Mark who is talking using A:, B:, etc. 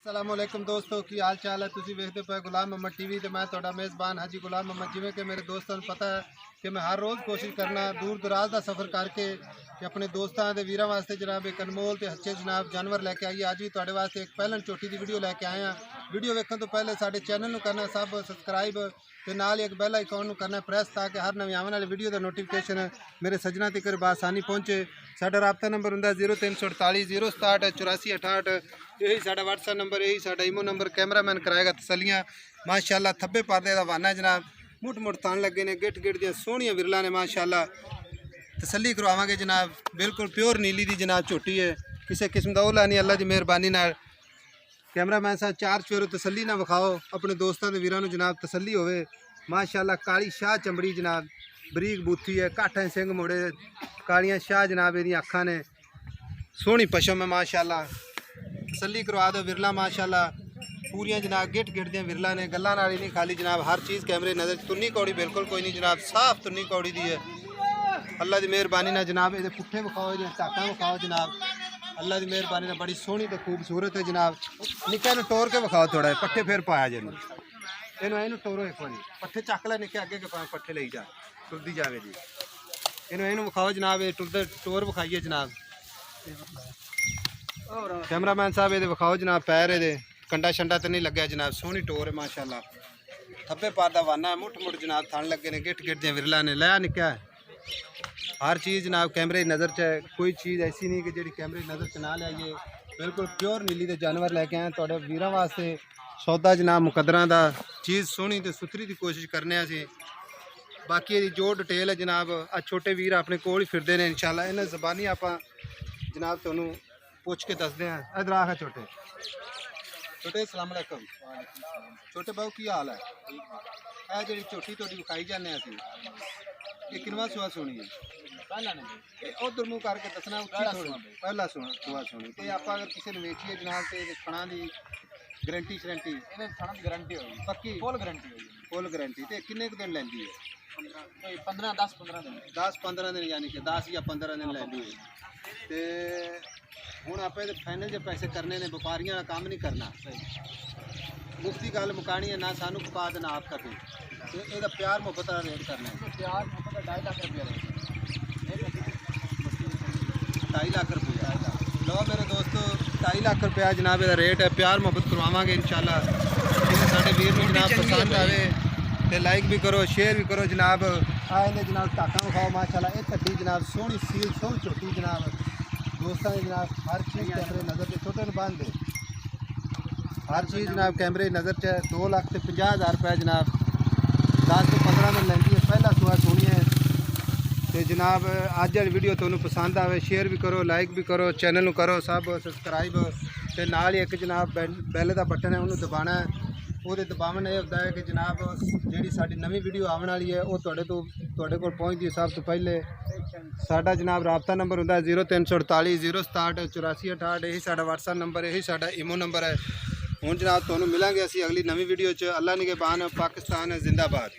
A: अस्सलामुअलैकुम दोस्तों की हाल चाल है। तुसी वेखते पे गुलाम मोहम्मद टीवी ते मैं तुहाडा मेज़बान हाजी गुलाम मोहम्मद। जिवें कि मेरे दोस्तों को पता है कि मैं हर रोज़ कोशिश करना दूर दराज का सफ़र करके कि अपने दोस्तों के वीरों वास्ते जनाब एक अनमोल ते अच्छे जनाब जानवर लैके आइए। अज भी तुहाडे वास्ते एक पहलन चोटी की वीडियो लैके आए हैं। वीडियो वेखण तो पहले साडे चैनल नूं करना सब सबसक्राइब ते नाल एक बैल आइकॉन नूं करना प्रेस ताकि हर नवीं आने वाली वीडियो का नोटिफिकेशन मेरे सज्जनों तक बासानी पहुँचे। साडा राबता नंबर हुंदा 0348 067 84 68। यही साडा व्हाट्सएप नंबर, यही साडा ईमो नंबर। कैमरामैन कराएगा तसलियाँ माशाल्लाह। थब्बे पारदे दा वाना जनाब, मुठ मुठ तान लगे ने, गिट गिट दियां सोहणियां विरला ने माशाल्लाह। तसली करवावांगे जनाब, बिल्कुल प्योर नीली दी जनाब झोटी है, किसी किस्म का ओला नहीं। अल्लाह की मेहरबानी नाल कैमरामैन साहब चार चवेरो तसली ना विखाओ अपने दोस्तों के वीरों जनाब, तसली होवे माशाल्लाह। काली शाह चमड़ी जनाब, बरीक बूथी है, घट है सिंह मोड़े, कालियां शाह जनाब एदियां अखां ने, सोहनी पशम है माशाल्लाह। तसली करवा दो विरला माशाल्लाह पूरियां जनाब, गिट गिट दियां विरला ने, गल्लां नाल ही नहीं खाली जनाब, हर चीज़ कैमरे नज़र। तुन्नी कौड़ी बिल्कुल कोई नहीं जनाब, साफ तुन्नी कौड़ी दी है अल्लाह की मेहरबानी ना जनाब। ये पुट्ठे विखाओ, ये टाका विखाओ जनाब, अल्लाह की मेहरबानी ना बड़ी सोहनी तो खूबसूरत है जनाब। निक्के नूं टोर के विखाओ थोड़ा, पट्ठे फिर पाया जे इनू टोरो एक बारी, पट्ठे चक लै निक्के अगे के पट्ठे लई जा, टुरदी जावे जी। इनू विखाओ जनाब, ये टुरदे टोर विखाइए जनाब। कैमरामैन साहब ये विखाओ जनाब, पैर ये कंडा शंडा तो नहीं लग्या जनाब, सोहनी टोर है माशाल्लाह। थब्बे पार दा वाना है, मुठ मुठ जनाब थन लगे ने, गिट गिट दियां विरला ने, लया निक्का है। हर चीज़ जनाब कैमरे की नज़र च है, कोई चीज़ ऐसी नहीं कि जी कैमरे की नज़र च ना लियाइए। बिल्कुल प्योर नीली के जानवर लैके आए थोड़े वीरों वास्ते। सौदा जनाब मुकदरा का, चीज़ सोहनी तो सुथरी की कोशिश करने असी। बाकी ये जो डिटेल है जनाब, आ छोटे वीर अपने कोल ही फिरते हैं इंशाल्लाह, इन्हें जबानी आप जनाब तुहानू पुछ के दसते हैं। इधर आ छोटे छोटे अस्सलाम वालेकुम। छोटे बाबू की हाल है? यह जी झोटी थोड़ी विखाई जाने असी, ये किनवा सुआ सोनी है? उधर मुँह करके दसना, पहला सुआ सोनी। तो आप अगर किसी ने वेची है जनाब तो खड़ा की गारंटी शरंटी?
B: गारंटी होगी
A: पक्की,
B: फुल गारंटी होगी।
A: Full guarantee. तो किन्ने दिन लैंदी है?
B: 10-15 दिन
A: 10-15 दिन, यानी कि 10 या 15 दिन लैंदी है। तो हुण आप फाइनल जो पैसे करने ने, व्यापारियों का काम नहीं करना, मुफ्ती गल मुकानी है, ना सानू पा दे ना आप कभी। तो यदा प्यार मुहब्बत का रेट करना है।
B: प्यार 2.5 लाख रुपया
A: 2.5 लाख रुपया। लो मेरे दोस्तों, 2.5 लाख रुपया जनाब यदा रेट है। प्यार मुहब्बत करवावांगे इंशाल्लाह। जिन्हें साढ़े वीर में जनाब पसंद आए तो लाइक भी करो, शेयर भी करो जनाब। आए ने जनाब टाका विखाओ माशाल्लाह। ये छड्डी जनाब सोहनी सील, सोहनी छोटी जनाब, दोस्तों ने जनाब हर चीज़ कैमरे नज़र से, छोटे ने बंद है हर चीज़ जनाब कैमरे नज़र च है। 2,50,000 रुपये जनाब, 10 तो 15 दिन लैंदी है। पहला सुआ सोनी है। तो जनाब अज वाली वीडियो तुहानू पसंद आवे शेयर भी करो, लाइक भी करो, चैनल नू करो सब सबसक्राइब। तो नाल ही एक जनाब बैल का बटन है, उन्होंने दबाना है। वो दबावन यह होता है कि जनाब जी साड़ी नवी वीडियो आने वाली है वो तुहाडे कोल पहुँचती है सब तो पहले। साडा जनाब राबता नंबर होंदा 0348 067 84 68। यही साडा व्हाट्सएप नंबर, यही साडा ईमो नंबर है। हुण जनाब तुहानू मिलांगे असी अगली नवी वीडियो च। अल्लाह निगहबान, पाकिस्तान जिंदाबाद।